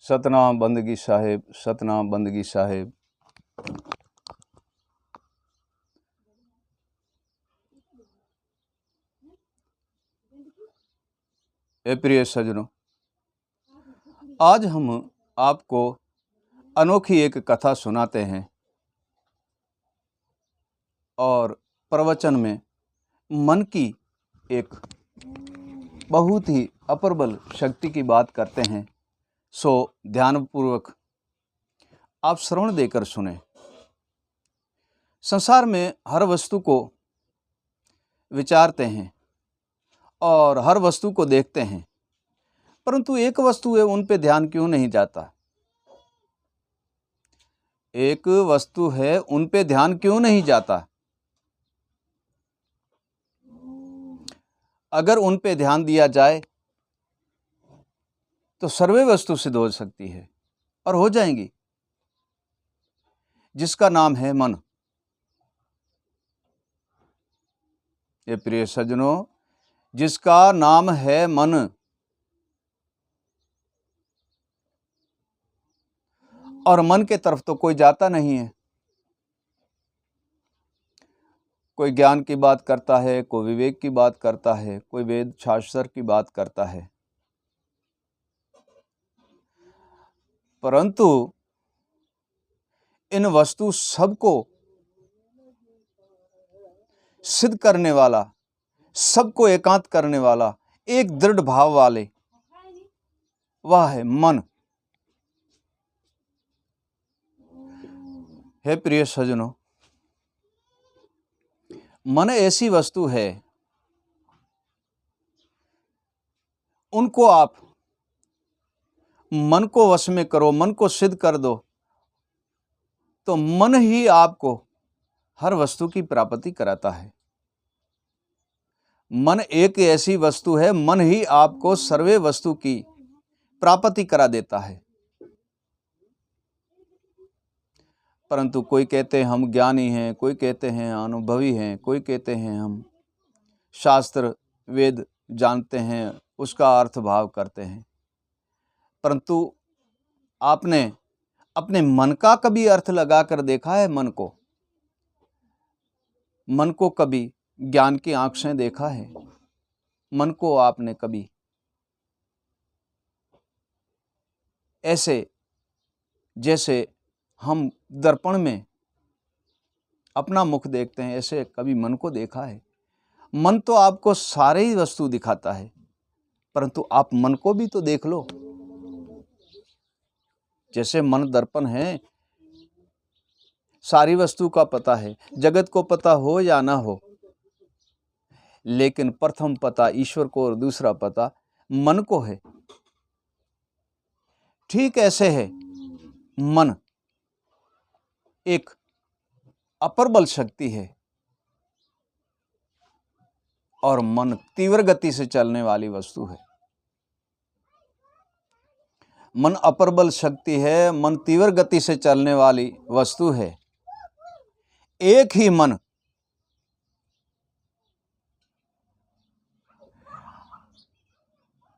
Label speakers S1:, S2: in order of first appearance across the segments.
S1: सतनाम बंदगी साहिब, सतनाम बंदगी साहिब। प्रिय सज्जनों, आज हम आपको अनोखी एक कथा सुनाते हैं और प्रवचन में मन की एक बहुत ही अपरबल शक्ति की बात करते हैं। सो ध्यानपूर्वक आप श्रवण देकर सुने। संसार में हर वस्तु को विचारते हैं और हर वस्तु को देखते हैं, परंतु एक वस्तु है, उन पे ध्यान क्यों नहीं जाता? एक वस्तु है, उन पे ध्यान क्यों नहीं जाता? अगर उन पे ध्यान दिया जाए तो सर्वे वस्तु सिद्ध हो सकती है और हो जाएंगी, जिसका नाम है मन। ये प्रिय सज्जनों, जिसका नाम है मन, और मन के तरफ तो कोई जाता नहीं है। कोई ज्ञान की बात करता है, कोई विवेक की बात करता है, कोई वेद शास्त्र की बात करता है, परंतु इन वस्तु सबको सिद्ध करने वाला, सबको एकांत करने वाला, एक दृढ़ भाव वाले, वह है मन। हे प्रिय सज्जनों, मन ऐसी वस्तु है, उनको आप मन को वश में करो, मन को सिद्ध कर दो, तो मन ही आपको हर वस्तु की प्राप्ति कराता है। मन एक ऐसी वस्तु है, मन ही आपको सर्वे वस्तु की प्राप्ति करा देता है। परंतु कोई कहते हैं हम ज्ञानी हैं, कोई कहते हैं अनुभवी हैं, कोई कहते हैं हम शास्त्र वेद जानते हैं, उसका अर्थ भाव करते हैं, परंतु आपने अपने मन का कभी अर्थ लगाकर देखा है? मन को कभी ज्ञान की आंख से देखा है? मन को आपने कभी ऐसे जैसे हम दर्पण में अपना मुख देखते हैं, ऐसे कभी मन को देखा है? मन तो आपको सारे ही वस्तु दिखाता है, परंतु आप मन को भी तो देख लो। जैसे मन दर्पण है, सारी वस्तु का पता है, जगत को पता हो या ना हो, लेकिन प्रथम पता ईश्वर को और दूसरा पता मन को है। ठीक ऐसे है मन एक अपरबल शक्ति है, और मन तीव्र गति से चलने वाली वस्तु है। मन अपरबल शक्ति है, मन तीव्र गति से चलने वाली वस्तु है। एक ही मन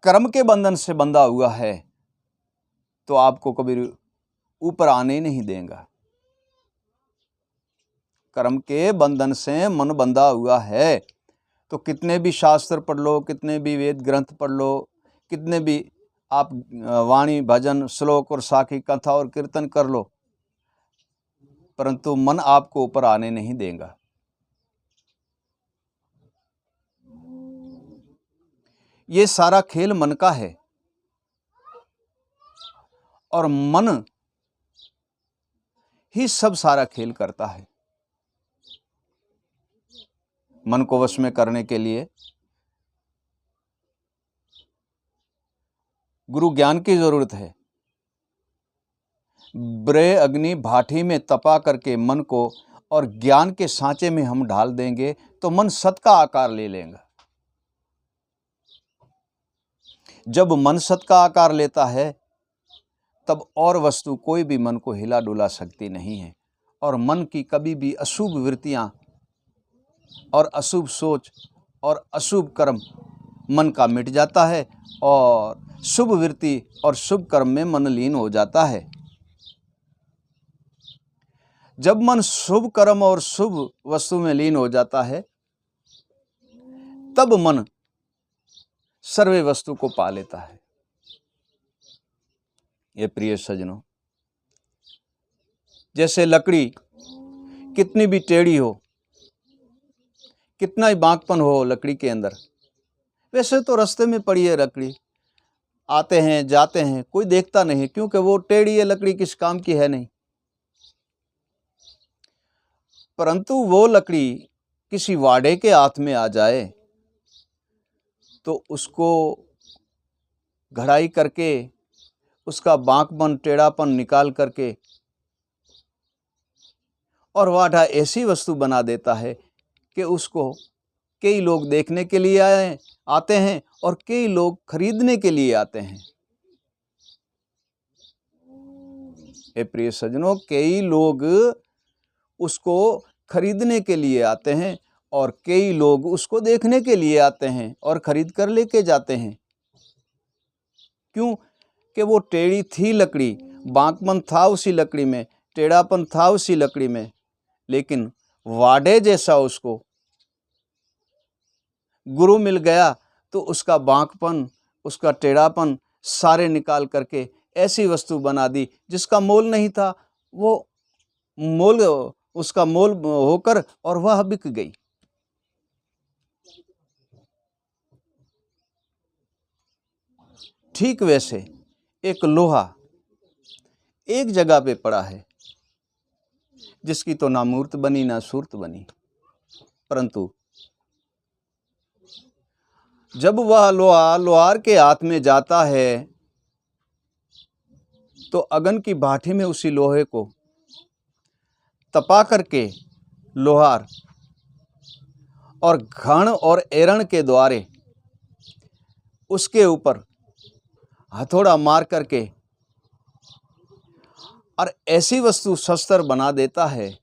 S1: कर्म के बंधन से बंधा हुआ है, तो आपको कभी ऊपर आने नहीं देगा। कर्म के बंधन से मन बंधा हुआ है, तो कितने भी शास्त्र पढ़ लो, कितने भी वेद ग्रंथ पढ़ लो, कितने भी आप वाणी भजन श्लोक और साखी कथा और कीर्तन कर लो, परंतु मन आपको ऊपर आने नहीं देगा। ये सारा खेल मन का है, और मन ही सब सारा खेल करता है। मन को वश में करने के लिए गुरु ज्ञान की जरूरत है। ब्रे अग्नि भाठी में तपा करके मन को और ज्ञान के सांचे में हम ढाल देंगे तो मन सत का आकार ले लेगा। जब मन सत का आकार लेता है तब और वस्तु कोई भी मन को हिला डुला सकती नहीं है, और मन की कभी भी अशुभ वृत्तियां और अशुभ सोच और अशुभ कर्म मन का मिट जाता है और शुभ वृत्ति और शुभ कर्म में मन लीन हो जाता है। जब मन शुभ कर्म और शुभ वस्तु में लीन हो जाता है तब मन सर्वे वस्तु को पा लेता है। ये प्रिय सज्जनों, जैसे लकड़ी कितनी भी टेढ़ी हो, कितना ही बांकपन हो लकड़ी के अंदर, वैसे तो रास्ते में पड़ी है लकड़ी, आते हैं जाते हैं, कोई देखता नहीं क्योंकि वो टेढ़ी है, लकड़ी किस काम की है नहीं। परंतु वो लकड़ी किसी वाडे के हाथ में आ जाए तो उसको घड़ाई करके उसका बांकपन टेढ़ापन निकाल करके और वाडा ऐसी वस्तु बना देता है कि उसको कई लोग देखने के लिए आते हैं और कई लोग खरीदने के लिए आते हैं। हे प्रिय सज्जनों, कई लोग उसको खरीदने के लिए आते हैं और कई लोग उसको देखने के लिए आते हैं और खरीद कर लेके जाते हैं। क्यों? कि वो टेढ़ी थी लकड़ी, बांकपन था उसी लकड़ी में, टेढ़ापन था उसी लकड़ी में, लेकिन वाडे जैसा उसको गुरु मिल गया तो उसका बांकपन, उसका टेढ़ापन सारे निकाल करके ऐसी वस्तु बना दी जिसका मोल नहीं था, वो मोल उसका मोल होकर और वह बिक गई। ठीक वैसे एक लोहा एक जगह पे पड़ा है जिसकी तो ना मूर्त बनी ना सूरत बनी, परंतु जब वह लोहा लोहार के हाथ में जाता है तो अगन की भाठी में उसी लोहे को तपा करके लोहार और घण और एरण के द्वारे उसके ऊपर हथौड़ा मार करके और ऐसी वस्तु शस्त्र बना देता है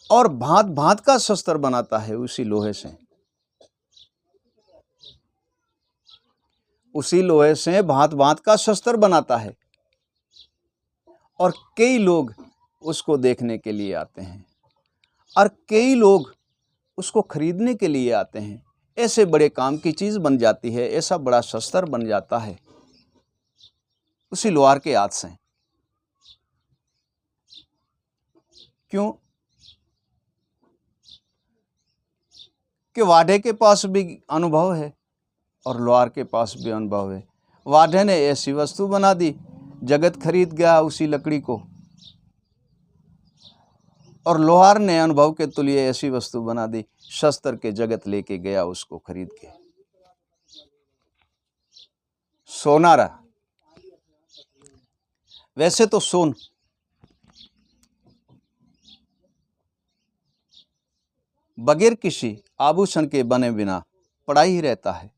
S1: और भांत भांत का शस्त्र बनाता है उसी लोहे से। उसी लोहे से भांत भांत का शस्त्र बनाता है और कई लोग उसको देखने के लिए आते हैं और कई लोग उसको खरीदने के लिए आते हैं। ऐसे बड़े काम की चीज बन जाती है, ऐसा बड़ा शस्त्र बन जाता है उसी लोहार के हाथ से। क्यों? कि वाढे के पास भी अनुभव है और लोहार के पास भी अनुभव है। वाढे ने ऐसी वस्तु बना दी, जगत खरीद गया उसी लकड़ी को, और लोहार ने अनुभव के तुल्य ऐसी वस्तु बना दी, शस्त्र के जगत लेके गया उसको खरीद के। सोनारा, वैसे तो सोन बगैर किसी आभूषण के बने बिना पड़ा ही रहता है।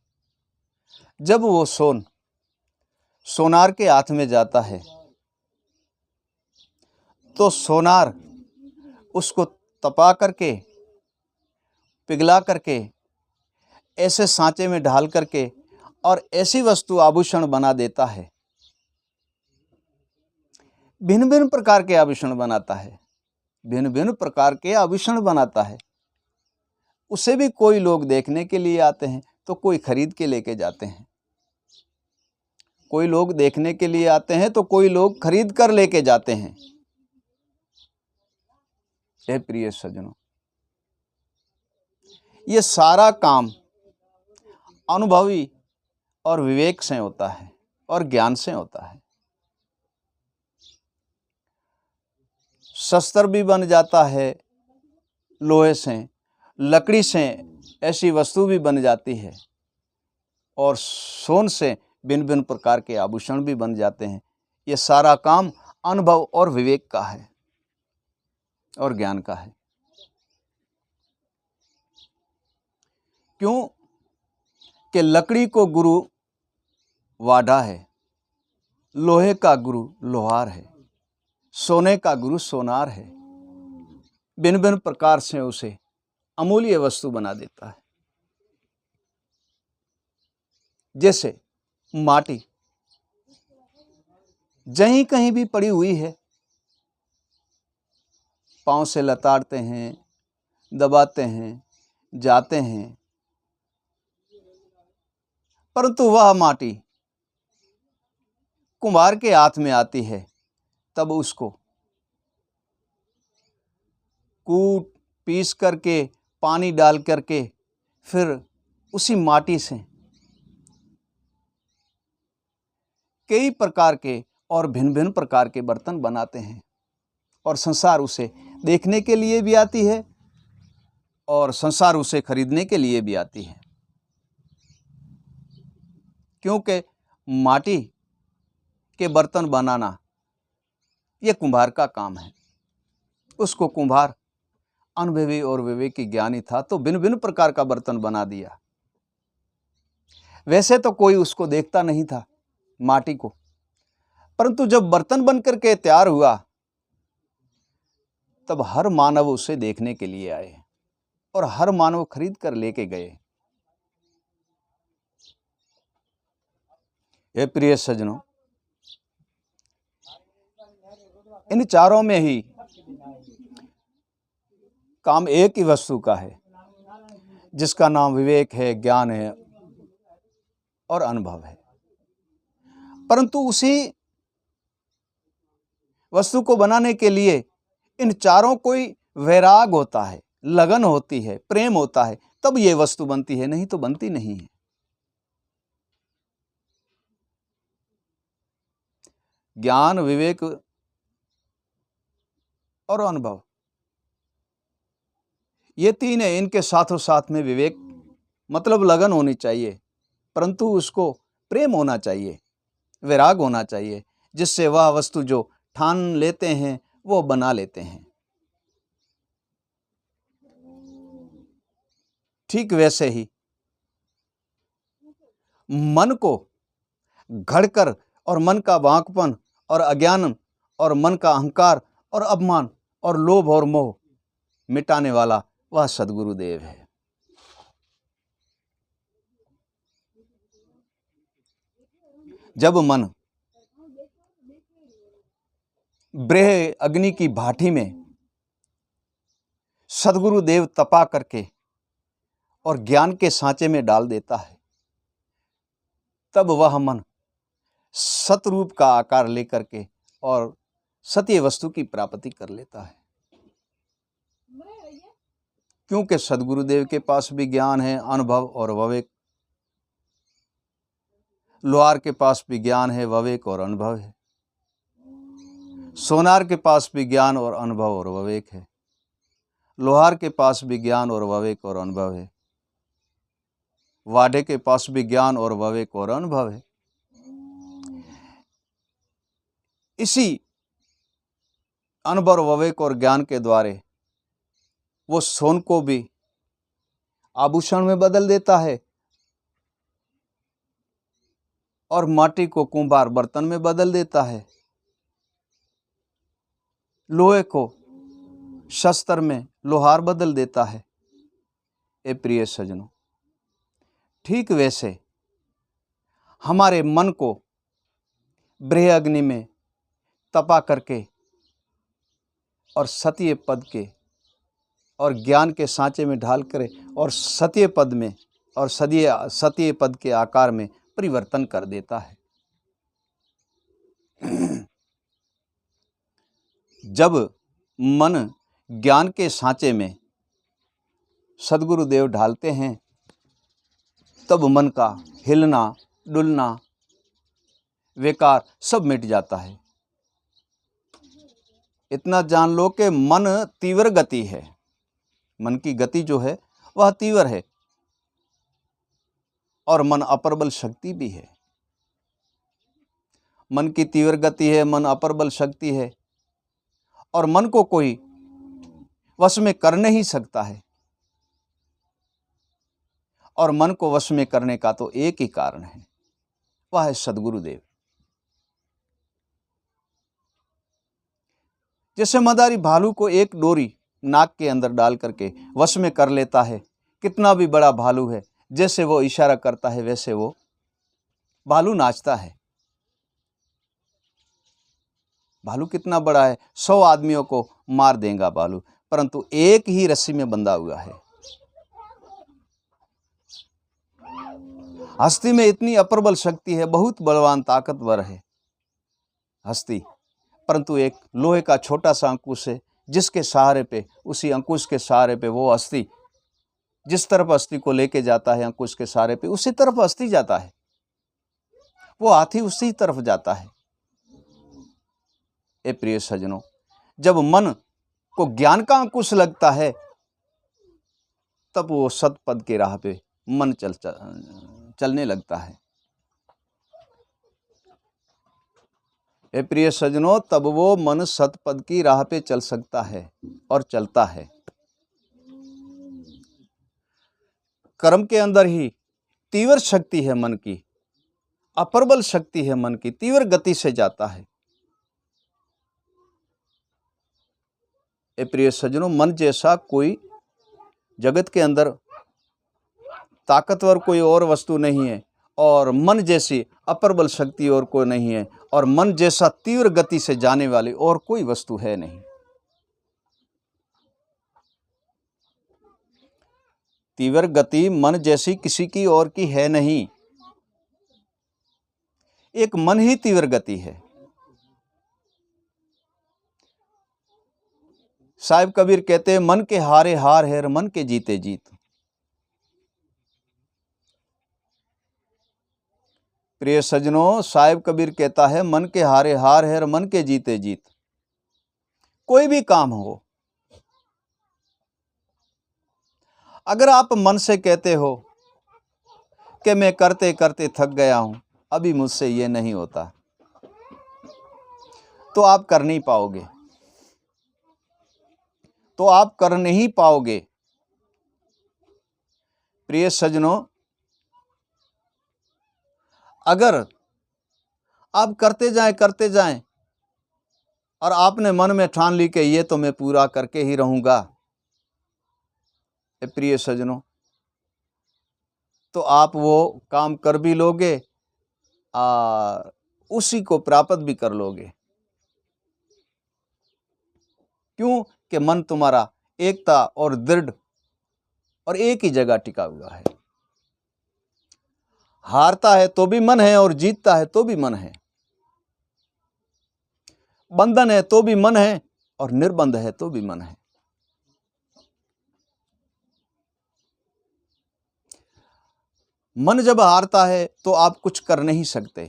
S1: जब वो सोनार के हाथ में जाता है तो सोनार उसको तपा करके पिघला करके ऐसे सांचे में ढाल करके और ऐसी वस्तु आभूषण बना देता है। भिन्न भिन्न प्रकार के आभूषण बनाता है, भिन्न भिन्न प्रकार के आभूषण बनाता है। उसे भी कोई लोग देखने के लिए आते हैं तो कोई खरीद के लेके जाते हैं। कोई लोग देखने के लिए आते हैं तो कोई लोग खरीद कर लेके जाते हैं। हे प्रिय सज्जनों, ये सारा काम अनुभवी और विवेक से होता है और ज्ञान से होता है। शस्त्र भी बन जाता है लोहे से, लकड़ी से ऐसी वस्तु भी बन जाती है और सोन से भिन्न भिन्न प्रकार के आभूषण भी बन जाते हैं। ये सारा काम अनुभव और विवेक का है और ज्ञान का है। क्यों? कि लकड़ी को गुरु वाडा है, लोहे का गुरु लोहार है, सोने का गुरु सोनार है। भिन्न भिन्न प्रकार से उसे अमूल्य वस्तु बना देता है। जैसे माटी जहीं कहीं भी पड़ी हुई है, पांव से लताड़ते हैं, दबाते हैं, जाते हैं, परंतु वह माटी कुम्हार के हाथ में आती है, तब उसको कूट पीस करके, पानी डाल करके, फिर उसी माटी से कई प्रकार के और भिन्न भिन्न प्रकार के बर्तन बनाते हैं। और संसार उसे देखने के लिए भी आती है और संसार उसे खरीदने के लिए भी आती है, क्योंकि माटी के बर्तन बनाना ये कुम्हार का काम है। उसको कुम्हार अनुभवी और विवेकी ज्ञानी था, तो भिन्न भिन्न प्रकार का बर्तन बना दिया। वैसे तो कोई उसको देखता नहीं था माटी को, परंतु जब बर्तन बनकर के तैयार हुआ तब हर मानव उसे देखने के लिए आए और हर मानव खरीद कर लेके गए। हे प्रिय सज्जनों, इन चारों में ही काम एक ही वस्तु का है, जिसका नाम विवेक है, ज्ञान है और अनुभव है। परंतु उसी वस्तु को बनाने के लिए इन चारों कोई वैराग होता है, लगन होती है, प्रेम होता है, तब ये वस्तु बनती है, नहीं तो बनती नहीं है। ज्ञान, विवेक और अनुभव, ये तीन है। इनके साथों साथ में विवेक मतलब लगन होनी चाहिए, परंतु उसको प्रेम होना चाहिए, वैराग होना चाहिए, जिससे वह वस्तु जो ठान लेते हैं वो बना लेते हैं। ठीक वैसे ही मन को घड़कर और मन का वांकपन और अज्ञान और मन का अहंकार और अपमान और लोभ और मोह मिटाने वाला वह सद्गुरुदेव है। जब मन ब्रह्म अग्नि की भाटी में सद्गुरुदेव तपा करके और ज्ञान के सांचे में डाल देता है, तब वह मन सतरूप का आकार लेकर के और सत्य वस्तु की प्राप्ति कर लेता है। क्योंकि सद्गुरुदेव के पास भी ज्ञान है, अनुभव और विवेक। लोहार के पास भी ज्ञान है, विवेक और अनुभव है। सोनार के पास भी ज्ञान और अनुभव और विवेक है। लोहार के पास भी ज्ञान और विवेक और अनुभव है। वाढ़े के पास भी ज्ञान और विवेक और अनुभव है। इसी अनुभव, विवेक और ज्ञान के द्वारे वो सोन को भी आभूषण में बदल देता है और माटी को कुम्हार बर्तन में बदल देता है, लोहे को शस्त्र में लोहार बदल देता है। ए प्रिय सज्जनों, ठीक वैसे हमारे मन को ब्रह्म अग्नि में तपा करके और सत्य पद के और ज्ञान के सांचे में ढाल कर और सत्य पद में और सत्य पद के आकार में परिवर्तन कर देता है। जब मन ज्ञान के सांचे में सद्गुरुदेव ढालते हैं, तब मन का हिलना डुलना विकार सब मिट जाता है। इतना जान लो कि मन तीव्र गति है। मन की गति जो है वह तीव्र है और मन अप्रबल शक्ति भी है। मन की तीव्र गति है, मन अप्रबल शक्ति है और मन को कोई वश में कर नहीं सकता है। और मन को वश में करने का तो एक ही कारण है, वह है सद्गुरुदेव। जैसे मदारी भालू को एक डोरी नाक के अंदर डाल करके वश में कर लेता है, कितना भी बड़ा भालू है, जैसे वो इशारा करता है वैसे वो भालू नाचता है। भालू कितना बड़ा है, 100 आदमियों को मार देगा भालू, परंतु एक ही रस्सी में बंधा हुआ है। हस्ती में इतनी अप्रबल शक्ति है, बहुत बलवान ताकतवर है हस्ती, परंतु एक लोहे का छोटा सा अंकुश है, जिसके सहारे पे, उसी अंकुश के सहारे पे वो हस्ती, जिस तरफ हस्ती को लेके जाता है अंकुश के सहारे पे, उसी तरफ हस्ती जाता है। वो हाथी उसी तरफ जाता है। ए प्रिय सज्जनों, जब मन को ज्ञान का अंकुश लगता है, तब वो सतपद के राह पे मन चलने लगता है। ए प्रिय सज्जनों, तब वो मन सतपद की राह पे चल सकता है और चलता है। कर्म के अंदर ही तीव्र शक्ति है मन की, अप्रबल शक्ति है मन की, तीव्र गति से जाता है। ए प्रिय सज्जनों, मन जैसा कोई जगत के अंदर ताकतवर कोई और वस्तु नहीं है, और मन जैसी अप्रबल शक्ति और कोई नहीं है, और मन जैसा तीव्र गति से जाने वाली और कोई वस्तु है नहीं। तीव्र गति मन जैसी किसी की और की है नहीं, एक मन ही तीव्र गति है। साहिब कबीर कहते हैं, मन के हारे हार है, मन के जीते जीत। प्रिय सज्जनों, साहिब कबीर कहता है, मन के हारे हार है, मन के जीते जीत। कोई भी काम हो, अगर आप मन से कहते हो कि मैं करते करते थक गया हूं, अभी मुझसे ये नहीं होता, तो आप कर नहीं पाओगे, तो आप कर नहीं पाओगे। प्रिय सज्जनों, अगर आप करते जाएं और आपने मन में ठान ली कि ये तो मैं पूरा करके ही रहूंगा, प्रिय सज्जनों, तो आप वो काम कर भी लोगे, उसी को प्राप्त भी कर लोगे। क्यों? कि मन तुम्हारा एकता और दृढ़ और एक ही जगह टिका हुआ है। हारता है तो भी मन है और जीतता है तो भी मन है, बंधन है तो भी मन है और निर्बंध है तो भी मन है। मन जब हारता है तो आप कुछ कर नहीं सकते,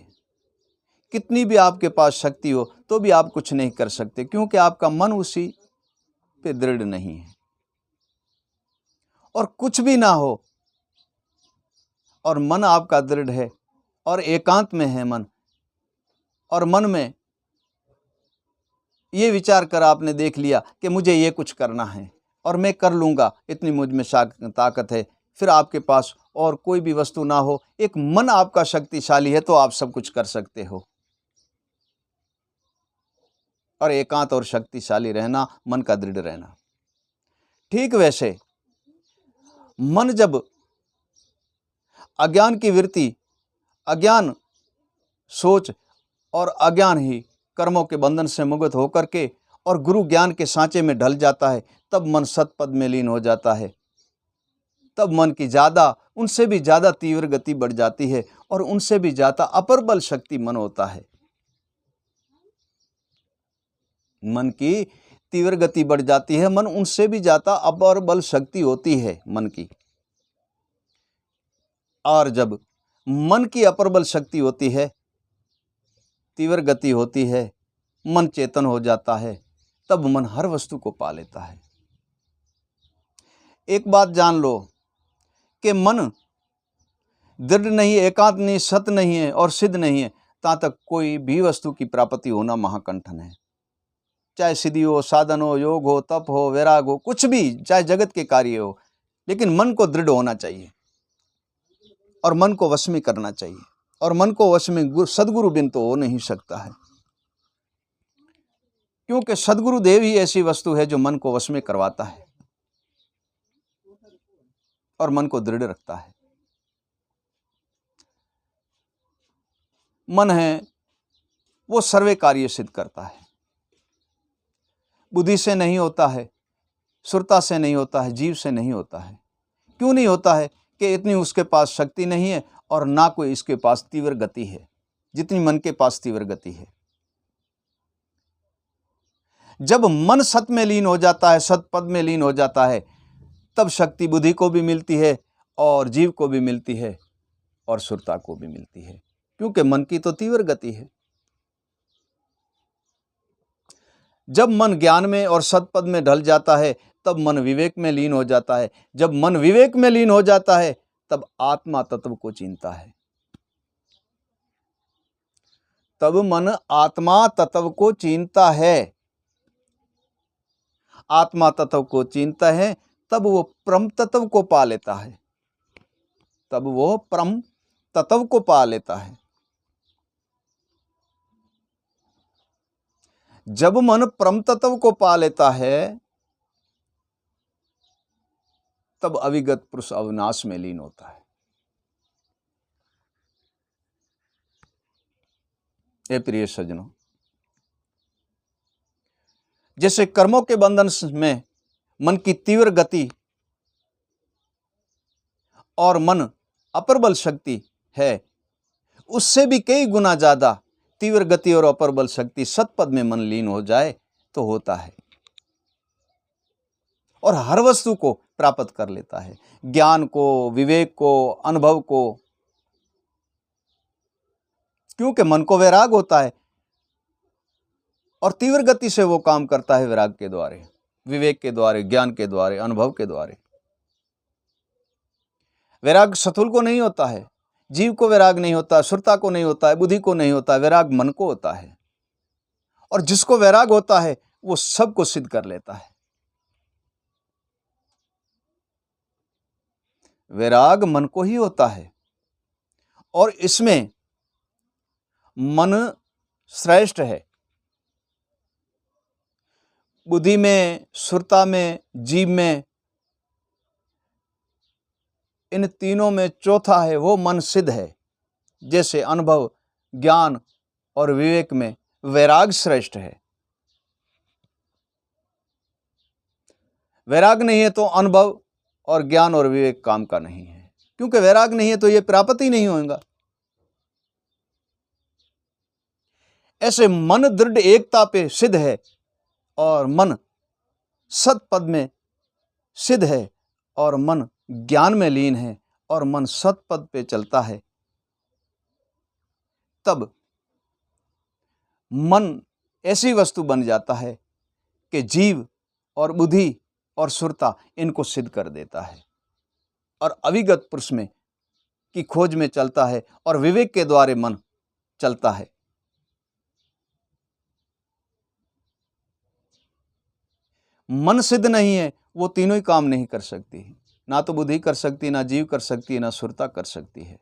S1: कितनी भी आपके पास शक्ति हो तो भी आप कुछ नहीं कर सकते, क्योंकि आपका मन उसी पे दृढ़ नहीं है। और कुछ भी ना हो और मन आपका दृढ़ है और एकांत में है मन, और मन में ये विचार कर आपने देख लिया कि मुझे ये कुछ करना है और मैं कर लूँगा, इतनी मुझ में ताकत है, फिर आपके पास और कोई भी वस्तु ना हो, एक मन आपका शक्तिशाली है तो आप सब कुछ कर सकते हो। और एकांत और शक्तिशाली रहना, मन का दृढ़ रहना। ठीक वैसे मन जब अज्ञान की वृत्ति, अज्ञान सोच और अज्ञान ही कर्मों के बंधन से मुक्त होकर के और गुरु ज्ञान के सांचे में ढल जाता है, तब मन सतपद में लीन हो जाता है। तब मन की उनसे भी ज़्यादा तीव्र गति बढ़ जाती है और उनसे भी ज़्यादा अप्रबल शक्ति मन होता है। मन की तीव्र गति बढ़ जाती है, मन उनसे भी ज़्यादा अप्रबल शक्ति होती है मन की। और जब मन की अप्रबल शक्ति होती है, तीव्र गति होती है, मन चेतन हो जाता है, तब मन हर वस्तु को पा लेता है। एक बात जान लो कि मन दृढ़ नहीं, एकांत नहीं, सत नहीं है और सिद्ध नहीं है, ता तक कोई भी वस्तु की प्राप्ति होना महाकंठन है। चाहे सिद्धि हो, साधन हो, योग हो, तप हो, वैराग हो, कुछ भी, चाहे जगत के कार्य हो, लेकिन मन को दृढ़ होना चाहिए और मन को वश में करना चाहिए, और मन को वश में सदगुरु बिन तो हो नहीं सकता है, क्योंकि सदगुरु देव ही ऐसी वस्तु है जो मन को वश में करवाता है और मन को दृढ़ रखता है। मन है वो सर्वे कार्य सिद्ध करता है। बुद्धि से नहीं होता है, सुरता से नहीं होता है, जीव से नहीं होता है। क्यों नहीं होता है? कि इतनी उसके पास शक्ति नहीं है और ना कोई इसके पास तीव्र गति है जितनी मन के पास तीव्र गति है। जब मन सत में लीन हो जाता है, सत पद में लीन हो जाता है, तब शक्ति बुद्धि को भी मिलती है और जीव को भी मिलती है और सुरता को भी मिलती है, क्योंकि मन की तो तीव्र गति है। जब मन ज्ञान में और सतपद में ढल जाता है, तब मन विवेक में लीन हो जाता है। जब मन विवेक में लीन हो जाता है, तब आत्मा तत्व को चिंता है। तब मन आत्मा तत्व को चिंता है। आत्मा तत्व को चिंता है, तब वो परम तत्व को पा लेता है। तब वो परम तत्व को पा लेता है। जब मन परम तत्व को पा लेता है, तब अविगत पुरुष अविनाश में लीन होता है। हे प्रिय सज्जनों, जैसे कर्मों के बंधन में मन की तीव्र गति और मन अप्रबल शक्ति है, उससे भी कई गुना ज्यादा तीव्र गति और अप्रबल शक्ति सतपद में मन लीन हो जाए तो होता है और हर वस्तु को प्राप्त कर लेता है, ज्ञान को, विवेक को, अनुभव को, क्योंकि मन को वैराग होता है और तीव्र गति से वो काम करता है वैराग के द्वारे, विवेक के द्वारे, ज्ञान के द्वारे, अनुभव के द्वारे। वैराग सतुल को नहीं होता है, जीव को वैराग नहीं होता, सुरता को नहीं होता है, बुद्धि को नहीं होता है, वैराग मन को होता है। और जिसको वैराग होता है वो सबको सिद्ध कर लेता है। वैराग मन को ही होता है और इसमें मन श्रेष्ठ है। बुद्धि में, सुरता में, जीव में, इन तीनों में चौथा है वो मन सिद्ध है। जैसे अनुभव, ज्ञान और विवेक में वैराग श्रेष्ठ है। वैराग नहीं है तो अनुभव और ज्ञान और विवेक काम का नहीं है, क्योंकि वैराग नहीं है तो ये प्राप्त ही नहीं होगा। ऐसे मन दृढ़ एकता पे सिद्ध है और मन सतपद में सिद्ध है और मन ज्ञान में लीन है और मन सतपद पे चलता है, तब मन ऐसी वस्तु बन जाता है कि जीव और बुद्धि और सुरता इनको सिद्ध कर देता है और अविगत पुरुष में की खोज में चलता है और विवेक के द्वारे मन चलता है। मन सिद्ध नहीं है वो तीनों ही काम नहीं कर सकती, ना तो बुद्धि कर सकती, ना जीव कर सकती, ना सुरता कर सकती है।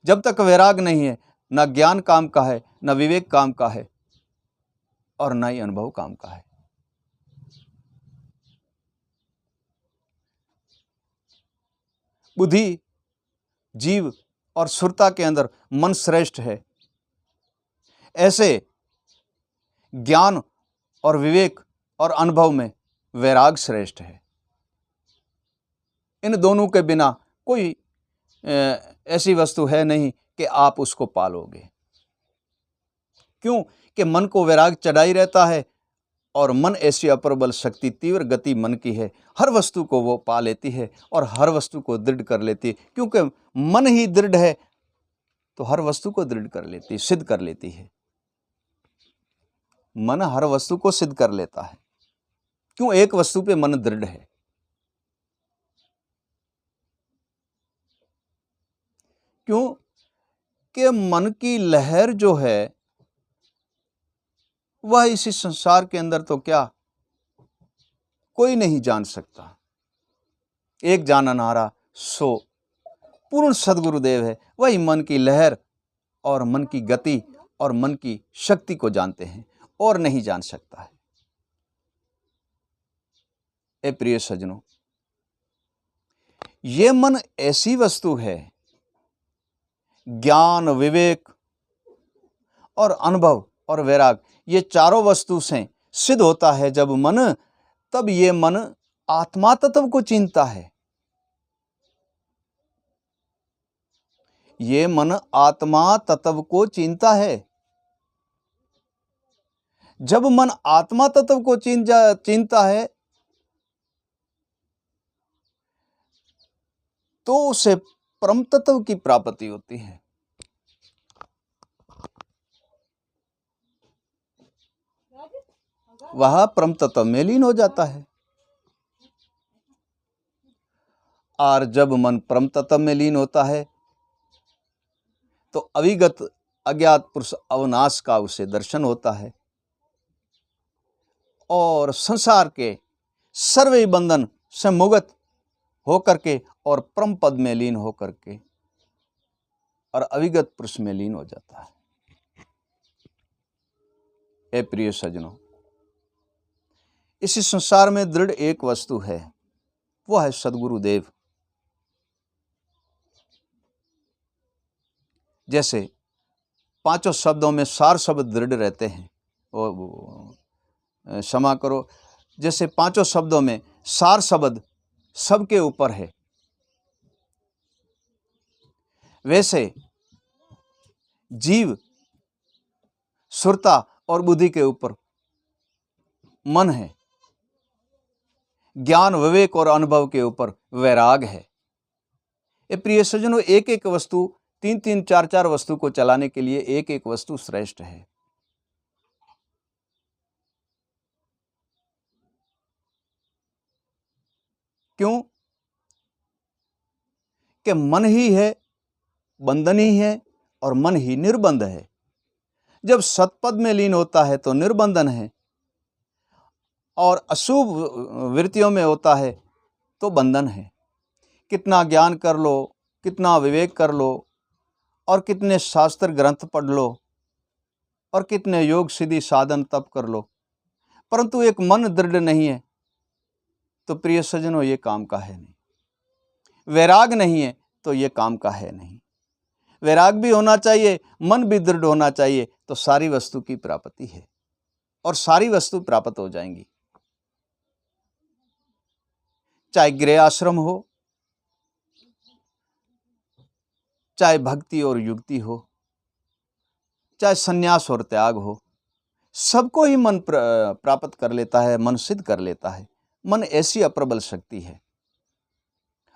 S1: जब तक वैराग नहीं है, ना ज्ञान काम का है, ना विवेक काम का है और ना ही अनुभव काम का है। बुद्धि, जीव और सुरता के अंदर मन श्रेष्ठ है। ऐसे ज्ञान और विवेक और अनुभव में वैराग श्रेष्ठ है। इन दोनों के बिना कोई ऐसी वस्तु है नहीं कि आप उसको पालोगे। क्यों? कि मन को वैराग चढ़ा ही रहता है और मन ऐसी अप्रबल शक्ति, तीव्र गति मन की है, हर वस्तु को वो पा लेती है और हर वस्तु को दृढ़ कर लेती है। क्योंकि मन ही दृढ़ है तो हर वस्तु को दृढ़ कर लेती है, सिद्ध कर लेती है। मन हर वस्तु को सिद्ध कर लेता है। क्यों? एक वस्तु पे मन दृढ़ है। क्यों? कि मन की लहर जो है वह इसी संसार के अंदर तो क्या कोई नहीं जान सकता। एक जाननहारा सो पूर्ण सद्गुरुदेव है, वही मन की लहर और मन की गति और मन की शक्ति को जानते हैं और नहीं जान सकता है। ए प्रिय सज्जनों, ये मन ऐसी वस्तु है ज्ञान, विवेक और अनुभव और वैराग, ये चारों वस्तु से सिद्ध होता है जब मन, तब ये मन आत्मा तत्व को चिंता है। ये मन आत्मा तत्व को चिंता है। जब मन आत्मा तत्व को चिंता है तो उसे परम तत्व की प्राप्ति होती है। वह परम तत्व में लीन हो जाता है। और जब मन परम तत्व में लीन होता है तो अविगत अज्ञात पुरुष अविनाश का उसे दर्शन होता है और संसार के सर्व बंधन से मुक्त होकर के और परम पद में लीन होकर के और अविगत पुरुष में लीन हो जाता है। ए प्रिय सज्जनों, इसी संसार में दृढ़ एक वस्तु है, वो है सद्गुरुदेव। जैसे पांचों शब्दों में सार शब्द दृढ़ रहते हैं, क्षमा करो, जैसे पांचों शब्दों में सार शब्द सबके ऊपर है, वैसे जीव, सुरता और बुद्धि के ऊपर मन है। ज्ञान, विवेक और अनुभव के ऊपर वैराग है। ये प्रिय सज्जनों, एक एक वस्तु, तीन तीन चार चार वस्तु को चलाने के लिए एक एक वस्तु श्रेष्ठ है। क्यों? कि मन ही है, बंधन ही है और मन ही निर्बंध है। जब सतपद में लीन होता है तो निर्बंधन है और अशुभ वृत्तियों में होता है तो बंधन है। कितना ज्ञान कर लो, कितना विवेक कर लो और कितने शास्त्र ग्रंथ पढ़ लो और कितने योग सिद्धि साधन तप कर लो, परंतु एक मन दृढ़ नहीं है तो प्रिय सज्जनों ये काम का है नहीं। वैराग नहीं है तो ये काम का है नहीं। वैराग भी होना चाहिए, मन भी दृढ़ होना चाहिए, तो सारी वस्तु की प्राप्ति है और सारी वस्तु प्राप्त हो जाएंगी। चाहे गृह आश्रम हो, चाहे भक्ति और युक्ति हो, चाहे संन्यास और त्याग हो, सबको ही मन प्राप्त कर लेता है, मन सिद्ध कर लेता है। मन ऐसी अप्रबल शक्ति है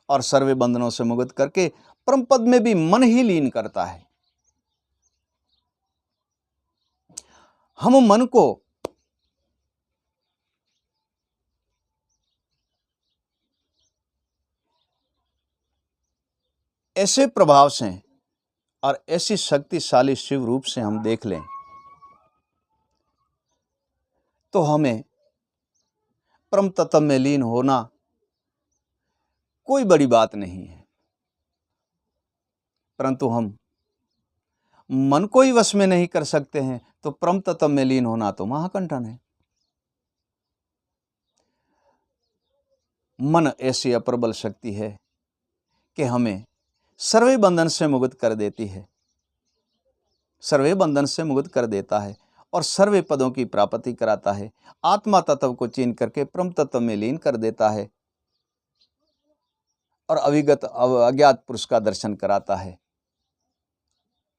S1: और सर्वे बंधनों से मुक्त करके परम पद में भी मन ही लीन करता है। हम मन को ऐसे प्रभाव से और ऐसी शक्तिशाली शिव रूप से हम देख लें तो हमें परम तत्व में लीन होना कोई बड़ी बात नहीं है, परंतु हम मन को ही वश में नहीं कर सकते हैं तो परम तत्व में लीन होना तो महाकंठन है। मन ऐसी अप्रबल शक्ति है कि हमें सर्वे बंधन से मुक्त कर देती है, सर्वे बंधन से मुक्त कर देता है और सर्वे पदों की प्राप्ति कराता है। आत्मा तत्व को चीन करके परम तत्व में लीन कर देता है और अविगत अज्ञात पुरुष का दर्शन कराता है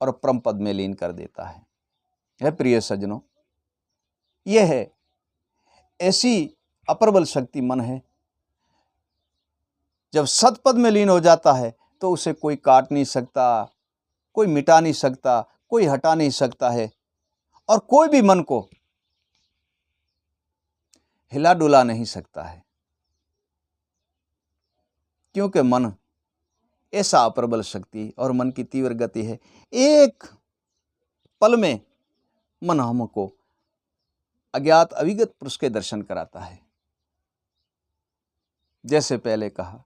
S1: और परम पद में लीन कर देता है। यह प्रिय सज्जनों, यह है ऐसी अप्रबल शक्ति मन है। जब सतपद में लीन हो जाता है तो उसे कोई काट नहीं सकता, कोई मिटा नहीं सकता, कोई हटा नहीं सकता है और कोई भी मन को हिला डुला नहीं सकता है, क्योंकि मन ऐसा अप्रबल शक्ति और मन की तीव्र गति है। एक पल में मन हमको अज्ञात अविगत पुरुष के दर्शन कराता है। जैसे पहले कहा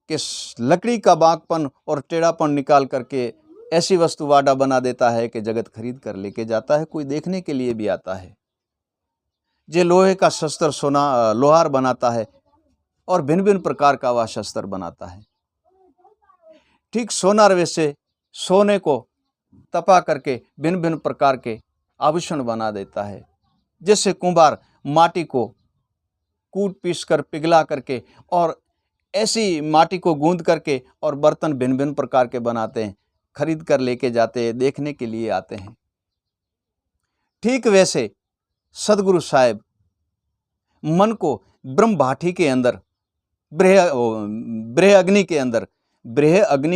S1: कि लकड़ी का बांकपन और टेढ़ापन निकाल करके ऐसी वस्तु वाडा बना देता है कि जगत खरीद कर लेके जाता है, कोई देखने के लिए भी आता है। जे लोहे का शस्त्र सोना लोहार बनाता है और भिन्न भिन्न प्रकार का वह शस्त्र बनाता है। ठीक सोनार वैसे सोने को तपा करके भिन्न भिन्न प्रकार के आभूषण बना देता है। जैसे कुंभार माटी को कूट पीस कर पिघला करके और ऐसी माटी को गूंद करके और बर्तन भिन्न भिन्न प्रकार के बनाते हैं, खरीद कर लेके जाते हैं, देखने के लिए आते हैं। ठीक वैसे सदगुरु साहेब मन को ब्रह्म भाठी के अंदर, ब्रह अग्नि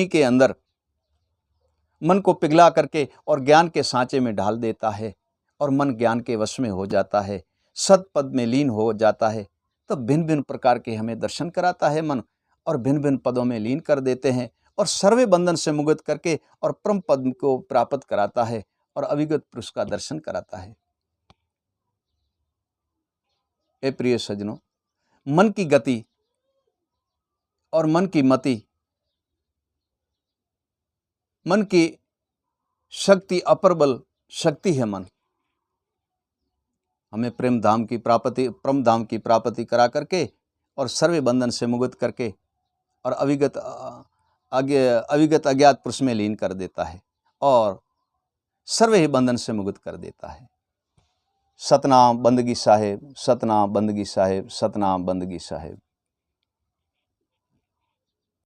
S1: के अंदर मन को पिघला करके और ज्ञान के सांचे में ढाल देता है और मन ज्ञान के वश में हो जाता है, सतपद में लीन हो जाता है। तब भिन्न भिन्न प्रकार के हमें दर्शन कराता है मन, और भिन्न भिन्न पदों में लीन कर देते हैं और सर्वे बंधन से मुक्त करके और परम पद को प्राप्त कराता है और अविगत पुरुष का दर्शन कराता है। ए प्रिय सज्जनों, मन की गति और मन की मति, मन की शक्ति अपरबल शक्ति है मन। हमें परम धाम की प्राप्ति करा करके और सर्वे बंधन से मुक्त करके और अविगत अज्ञात पुरुष में लीन कर देता है और सर्वे ही बंधन से मुक्त कर देता है। सतनाम बंदगी साहेब, सतनाम बंदगी साहेब, सतनाम बंदगी साहेब।